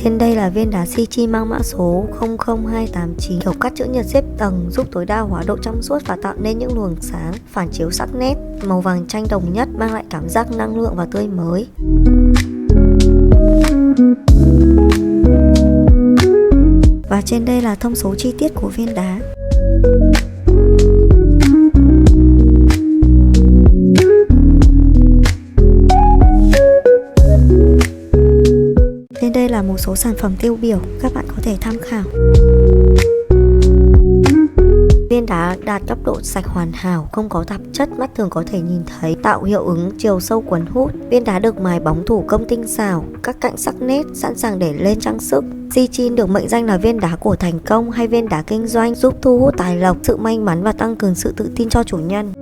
Trên đây là viên đá Sichi mang mã số 00289, kiểu cắt chữ nhật xếp tầng giúp tối đa hóa độ trong suốt và tạo nên những luồng sáng phản chiếu sắc nét. Màu vàng chanh đồng nhất mang lại cảm giác năng lượng và tươi mới. Và trên đây là thông số chi tiết của viên đá. Trên đây là một số sản phẩm tiêu biểu các bạn có thể tham khảo. Viên đá đạt cấp độ sạch hoàn hảo, không có tạp chất mắt thường có thể nhìn thấy, tạo hiệu ứng chiều sâu cuốn hút. Viên đá được mài bóng thủ công tinh xảo, các cạnh sắc nét, sẵn sàng để lên trang sức. Sichi được mệnh danh là viên đá của thành công hay viên đá kinh doanh, giúp thu hút tài lộc, sự may mắn và tăng cường sự tự tin cho chủ nhân.